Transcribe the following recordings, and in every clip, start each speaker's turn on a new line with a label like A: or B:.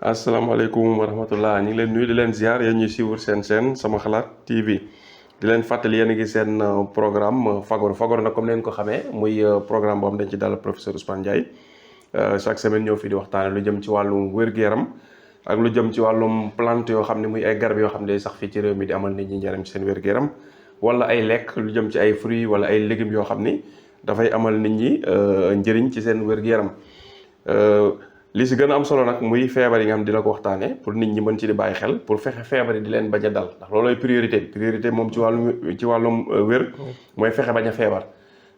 A: asalaamaaleykum wa rahmatullah ñu ngi leen nuyu di leen ziar yéen ñuy suivre seen chaîne sama xalaat TV di leen fàttali yéen a ngi seen programme Fagor nag comme leen ko xamee muy programme boo xam dañ ci dalal professeur Ousmane Ndiaye chaque semaine ñëw fii di waxtaane lu jëm ci wàllum wér-gu-yaram ak lu jëm ci wàllum plante yoo xam ne muy ay garab yoo xam ne day sax fii ci réew mi di amal nit ñi njëriñ ci seen wér-gu-yaram wala ay lekk lu jëm ci ay fruits wala ay légumes yoo xam ni dafay amal nit ñi njëriñ ci seen wér-gu-yaram li si gën a am solo nag muy feebar yi nga xam dina ko waxtaanee pour nit ñi mën ci di bàyyi xel pour fexe feebar yi di leen bañ a dal ndax loolooy priorité moom ci wàllum wér mooy fexe bañ a feebar.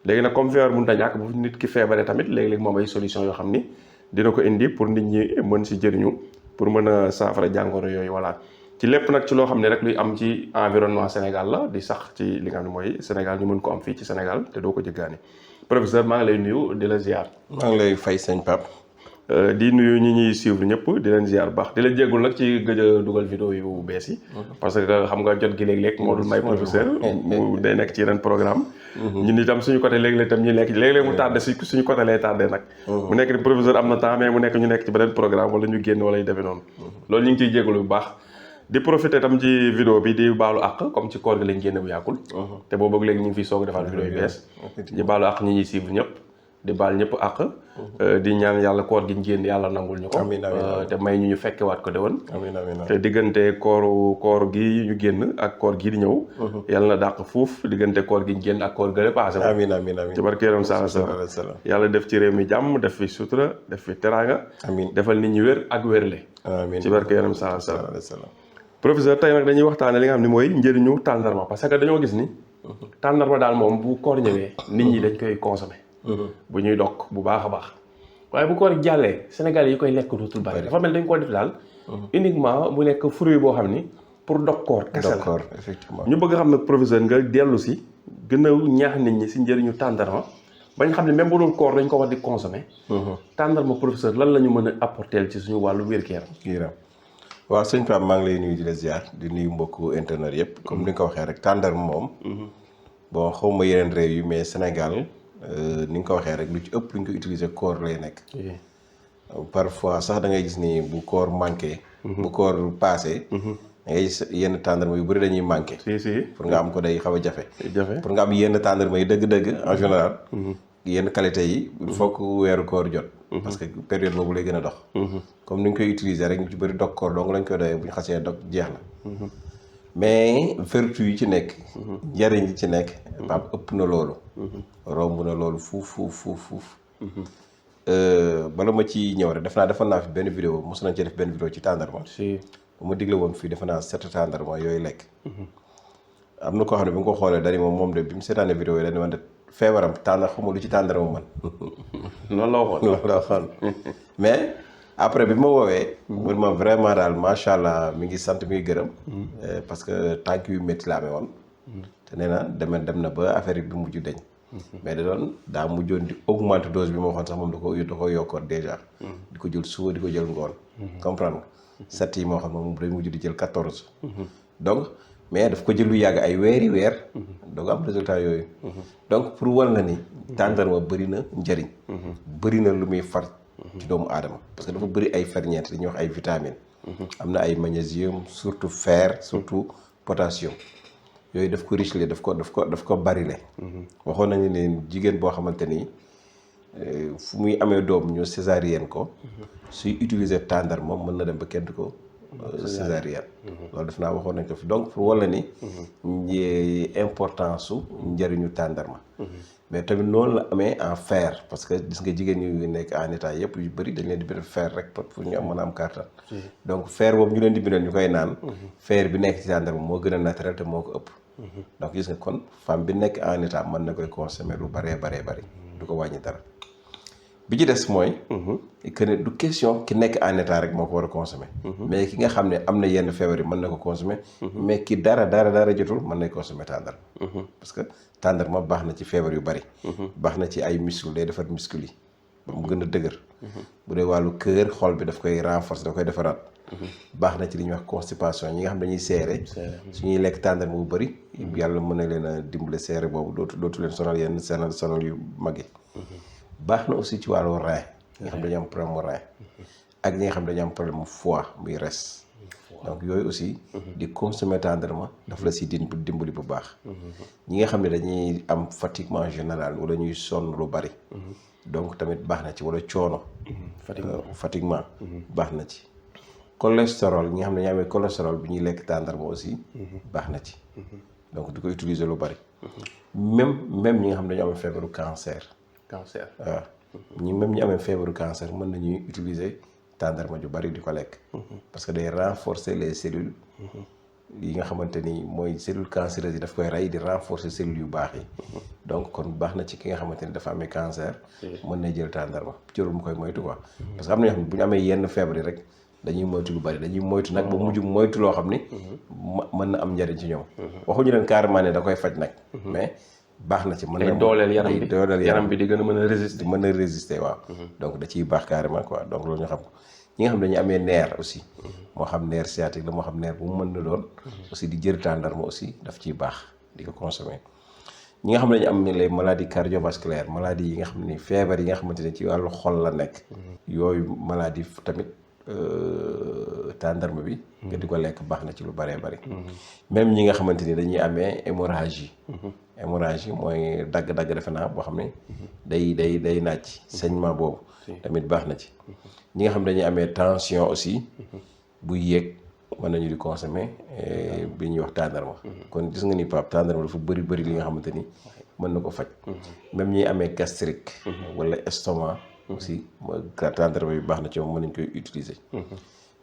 A: léegi nag comme feebar mënut a ñàkk bu nit ki feebaree tamit léeg-léeg moom ay solution yoo xam ni dina ko indi pour nit ñi mën si jëriñu pour mën a saafara jàngoro yooyu voilà. ci lépp nag ci loo xam ne rek luy am ci environnement Sénégal la di sax ci li nga xam ne mooy Sénégal ñu mën ko am fii ci Sénégal te doo ko jëggaani professeur maa ngi lay nuyu di la ziar.
B: maa ngi lay fay sëñ Pape.
A: di nuyu ñi ñuy suivre ñëpp di leen ziar baax di la jéggul nag ci gëj a dugal vidéo yu bees yi. parce que xam nga jot gi léeg-léeg moo dul may professeur mu day nekk ci yeneen programme ñun itam suñu côté léeg-léeg itam ñu nekk léeg-léeg mu tardé suñu côté lay tardé nag. mu nekk ni professeur am na temps mais mu nekk ñu nekk ci beneen programme wala ñu génn wala ñu defee noonu. loolu ñu ngi ciy jégalu bu baax. di profité tam ci vidéo bi di baalu àq comme ci koor gi lañ génne bu yàggul. te boobu ak léegi ñu ngi fiy soog a defaat vidéo yu bees. di baalu àq ñi ñuy suivre ñëpp. di baal ñëpp àq. di ñaan yàlla koor gi ñu génn yàlla nangul ñu ko. te may ñu fekkewaat ko déwén. te diggante koor gi ñu génn ak koor gii di ñëw. yàlla na dàq fuuf diggante koor gi ñu génn ak koor gële paase. ci barke Yonent sallallahu alayhi wa sallam yàlla def ci réew mi jàmm def fi sutura def fi teraanga. defal nit ñi wér ak wérle. ci barke Yonent sallallahu alayhi wa sallam professeur tey nag dañuy waxtaane li nga xam ne mooy njëriñu tàndarma parce que dañoo gis ni. tàndarma daal moom bu koor ñëwee nit ñi dañ koy consommer. bu ñuy dokk bu baax a baax waaye bu koor jàllee Sénégal yi koy lekk dootul bari dafa mel dañ ko def daal uniquement mu nekk fruit boo xam ni pour dog koor kese la
B: effectivement
A: ñu bëgg xam nag professeur nga dellu si gën a ñaax nit ñi si njëriñu tàndarma bañ xam ne même bu dul koor dañ ko war di consommer tàndarma professeur lan la ñu mën a apporter ci suñu wàllu wér-gu-yaram.
B: waaw sëñ Pape maa ngi lay nuyu di la ziar di nuyu mbokku internet yëpp comme ni nga ko waxee rek tàndarma moom bon xaw ma yeneen réew yi mais Sénégal ni nga ko waxee rek lu ci ëpp lu ñu ko utiliser koor lay nekk. parfois sax da ngay gis ni bu koor manqué. bu koor passé. da ngay gis yenn tàndarma yu bëri dañuy manqué. pour nga am ko day xaw a jafe. pour nga am yenn tàndarma yi dëgg-dëgg en général. yenn qualité yi. il faut que weeru koor jot. parce que période boobu lay gën a dox. comme ni ñu koy utiliser rek ñu ci bëri dog koor dong lañ koy doyee bu ñu xasee dog jeex na. mais vertu yi ci nekk. njariñ yi ci nekk. Pape ëpp na loolu. romb na loolu fuuf. bala ma ci ñëw rek defoon naa fi benn vidéo mos nañ ci def benn vidéo ci tàndarma. bu ma digle woon fii defe naa 7 tàndarma yooyu lekk. am na koo xam ne bi nga ko xoolee dañu moom de bi mu seetaanee vidéo yi dañu man de feebaram xamul lu ci tàndarma man.
A: noonu la waxoon
B: mais. après bi ma woowee. mun ma vraiment daal macha allah mi ngi sant mi ngi gërëm. parce que tànk yu métti la amee woon. te nee na dem na ba affaire bi mujj deñ mais daa mujjoon di augmenter dose bi ma waxoon sax moom da ko yokkoon déjà. di ko jël suba di ko jël ngoon. comprendre nga 7 yi moo xam ne moom day mujj di jël 14. donc mais daf ko jël lu yàgg ay weer. donc am résultat yooyu. donc pour war na ni. tàndarma bëri na njëriñ. bëri na lu muy far. ci doomu aadama parce que dafa bëri ay ferñeent dañuy wax ay vitamines. am na ay magnésium surtout fer surtout potassium yooyu daf ko riche daf ko bari le waxoon nañu ne jigéen boo xamante ni fu muy amee doom ñu césarienne ko suy utiliser tàndarma mën na dem ba kenn du ko césarienne loolu def naa waxoon nañ ko fi donc pour walla ni importance su njëriñu tàndarma mais tamit noonu la amee en fer parce que gis nga jigéen ñu nekk en état yëpp yu bëri dañ leen di bindal fer rek pour ñu mën a am kàttan donc fer boobu ñu leen di bindal ñu koy naan fer bi nekk ci tàndarma moo gën a naturel te moo ko ëpp donc gis nga kon femme bi nekk en état mën na koy consommer lu baree bëri du ko wàññi dara bi ci des mooy que ne du question ki nekk en état rek moo ko war a consommer mais ki nga xam ne am na yenn feebar yi mën na ko consommer mais ki dara jotul mën na consommer tàndarma parce que tàndarma baax na ci feebar yu bari baax na ci ay muscle day defar muscle yi ba mu gën a dëgër bu dee wàllu cœur xol bi daf koy renforcer daf koy defaraat baax na ci li ñuy wax constipation ñi nga xam dañuy seere suñuy lekk tàndarma bu bari yàlla mën na leen a dimbale seere boobu dootu leen sonal yenn sonal yu mag yi baax na aussi ci wàllu rein nga xam dañu am problème mu rein ak ñi nga xam ne dañu am problème mu foie muy res. donc yooyu aussi di consommer tàndarma daf la si dimbali bu baax. ñi nga xam ne dañuy am fatiguement général wala ñuy sonn lu bari. donc tamit baax na ci wala coono. fatiguement baax na ci. cholestérol ñi nga xam ne ñoo amee cholestérol bi ñuy lekk tàndarma aussi baax na ci. donc di ko utiliser lu bari. même ñi nga xam ne dañoo amee feebaru cancer. waaw ñi amee feebaru cancer mën nañuy utiliser tàndarma ju bari di ko lekk. parce que day renforcer les cellules. yi nga xamante ni mooy cellule cancéreuse yi daf koy rey di renforcer cellules yu baax yi. donc kon baax na ci ki nga xamante ni dafa amee cancer. mën na jël tàndarma jërul mu koy moytu quoi. parce que am na ñoo xam ne bu ñu amee yenn feebar yi rek dañuy moytu lu bari dañuy moytu nag ba mujj moytu loo xam ni. mën na am njariñ ci ñoom. waxuñu leen carrément ne da koy faj nag. mais baax na ci mën na
A: dooleel yaram bi di gën a mën a résister.
B: mën na résister waaw. donc da ciy baax carrément quoi donc loolu ñu xam ko ñi nga xam ne dañu amee nerf aussi. moo xam nerf sciatique la moo xam nerf bu mu mën na doon. aussi di jël tàndarma aussi daf ciy baax di ko consommer. ñi nga xam ne dañu am les maladies cardiovasculaires maladies yi nga xam ne feebar yi nga xamante ne ci wàllu xol la nekk. yooyu maladie tamit tàndarma bi. nga di ko lekk baax na ci lu bëree bëri. même ñi nga xamante ni dañuy amee hémorragie. hémorragie mooy dagg-dagg defe naa boo xam ne. day naaj saignement boobu. tamit baax na ci. ñi nga xam dañuy amee tension aussi. buy yéeg mën nañu di consommer bi ñuy wax tàndarma. kon gis nga ni Pape tàndarma dafa bëri li nga xamante ni mën na ko faj. même ñi amee gastrique. wala estomac. aussi tàndarma bi baax na ci moom mën nañ koy utiliser.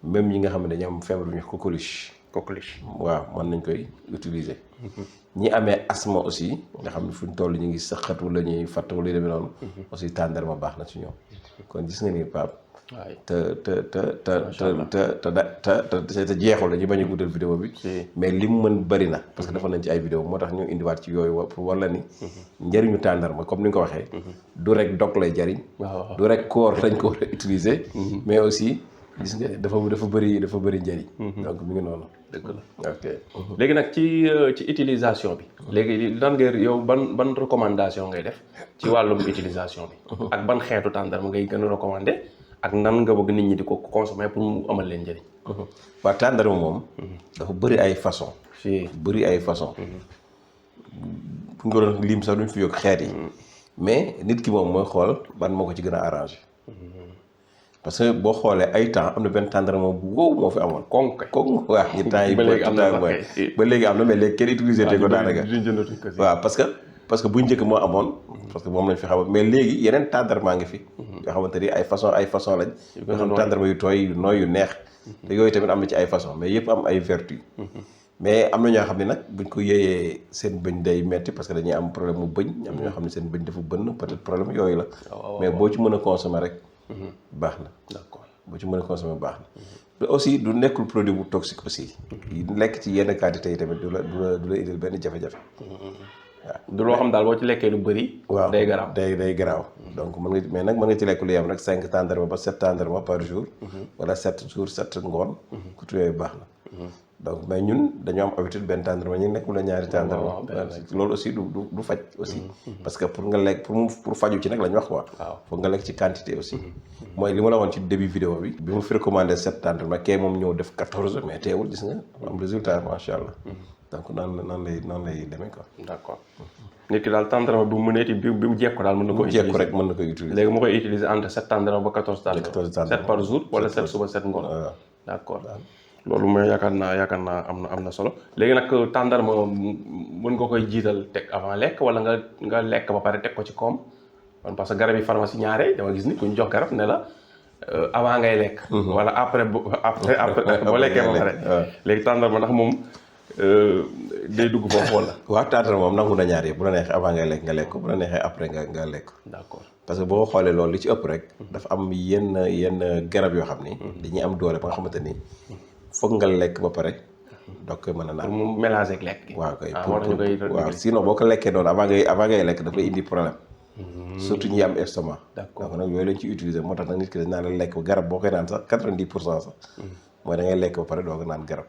B: même ñi nga xam ne dañu am feebar bu ñuy wax coqueluche. waaw mën nañ koy utiliser. ñi amee asthme aussi nga xam ne fu ñu toll ñu ngi sëqat wala ñuy fatt wala yu demee noonu. aussi tàndarma baax na ci ñoom. kon gis nga ni Pape. waay te jeexul la ñu bañ a guddal vidéo bi. mais li mu mën bëri na. parce que dafa nañ ci ay vidéo moo tax ñu indiwaat ci yooyu pour wala ni. njëriñu tàndarma comme ni nga ko waxee. du rek dog lay jariñ. du rek koor lañ ko war a utiliser. mais aussi gis nga dafa bëri njëriñ. donc mi ngi noonu.
A: dëgg la ok léegi nag ci utilisation bi. léegi lan nga yow ban recommandation ngay def ci wàllum utilisation bi. ak ban xeetu tàndarma ngay gën a recommander. ak nan nga bëgg nit ñi di ko consommer pour mu amal leen njëriñ.
B: waaw tàndarma moom. dafa bëri ay façon bëri ay façon bu ñu ko doon lim sax duñ fi yokk xeet yi. mais nit ki moom mooy xool ban moo ko ci gën a arrangé. parce que boo xoolee ay temps am na benn tàndarma bu wow moo fi amoon. konk waaw ñi temps yi. ba léegi am na mais léegi kenn utilisé te ko daanaka. waaw parce que bu njëkk moo amoon. parce que moom lañ fi xam mais léegi yeneen tàndarma ngi fi. yoo xamante ni ay façon lañ. yoo xam tàndarma yu tooy yu nooy yu neex. te yooyu tamit am na ci ay façon mais yëpp am ay vertu. mais am na ñoo xam ne nag buñ ko yéeyee seen bëñ day metti parce que dañuy am problème mu bëñ. am na ñoo xam ne seen bëñ dafa bënn peut-être problème yooyu la. mais boo ci mën a consommer rek. baax na. d'accord boo ci mën a consommer baax na. aussi du nekkul produit bu toxique aussi. lekk ci yenn quantité yi tamit du la indil benn jafe-jafe. waaw
A: du loo xam daal boo ci lekkee lu bëri.
B: waaw
A: day garaaw
B: day garaaw. donc mën nga ci lekk lu yem rek 5 tàndarma ba 7 tàndarma par jour. wala 7 jours 7 ngoon. ku yooyu baax na. donc mais ñun dañoo am habitude benn tàndarma ñu nekk wala ñaari tàndarma. loolu aussi du faj aussi. parce que pour nga lekk pour faju ci nag la ñu wax quoi. waaw foog nga lekk ci quantité aussi. mooy li ma la woon ci début vidéo bi. bi ma fi recommandé 7 tàndarma kee moom ñëw def 14 mais teewul gis nga am résultat macha allah. donc nan lay demee quoi.
A: d'accord nit ki daal tàndarma bi mu mëneeti bi mu jekku daal mën na ko utiliser.
B: jekku rek mën na koy utiliser.
A: léegi mu koy utiliser entre 7 tàndarma ba 14 tàndarma. 7 par jour wala 7 suba 7 ngoon.
B: waaw
A: d'accord loolu mooy yaakaar naa am na solo. léegi nag tàndarma mën nga koy jiital teg avant lekk wala nga lekk ba pare teg ko ci koom kon parce que garab yi pharmacie ñaare dama gis ni ku ñu jox garab ne la avant ngay lekk. wala après boo lekkee ba pare. léegi tàndarma ndax moom. day dugg foofu wala.
B: waaw tàndarma moom nangu na ñaar yëpp bu la neexee avant ngay lekk nga lekk ko bu la neexee après nga lekk ko.
A: d'accord
B: parce que boo xoolee loolu li ci ëpp rek. dafa am yenn garab yoo xam ni. dañuy am doole ba nga xamante ni foog nga lekk ba pare doog koy mën a naan.
A: pour mu mélanger ak lekk gi.
B: waaw kay waaw sinon boo ko lekkee noonu avant ngay lekk dafay indi problème. surtout ñi am estomac.
A: d'accord
B: donc nag yooyu lañ ci utiliser moo tax nag nit ki dañ naan la lekk garab boo koy naan sax 90% sax. mooy da ngay lekk ba pare doog a naan garab.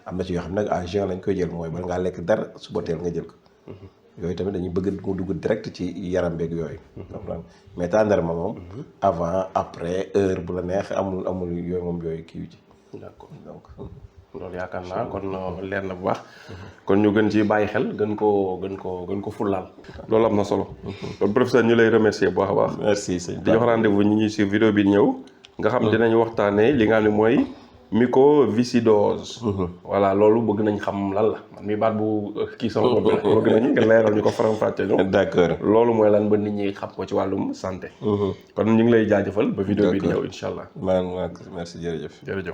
B: am na ci yoo xam ne nag à jeun lañ koy jël mooy bala ngaa lekk dara suba teel nga jël ko. yooyu tamit dañuy bëgg mu dugg direct ci yaram beeg yooyu. mais tàndarma moom. avant après heure bu la neex amul yooyu moom yooyu kii ci.
A: d'accord donc loolu yaakaar naa kon leer na bu baax. kon ñu gën ci bàyyi xel gën ko fullaal. loolu am na solo. kon professeur ñu lay remercier bu baax a baax.
B: merci sëñ
A: di jox rendez-vous ñi ñuy suivre vidéo bi ñëw. nga xam dinañ waxtaanee li nga xam ne mooy mucoviscidose. voilà loolu bëgg nañ xam lan la man mi baat bu kii sama bopp la bëgg nañ nga leeral ñu ko faram-fàcce ñu.
B: d'accord
A: loolu mooy lan ba nit ñi xam ko ci wàllum santé. kon ñu ngi lay jaajëfal ba vidéo bi di ñëw incha allah.
B: man merci jërëjëf.
A: jërëjëf.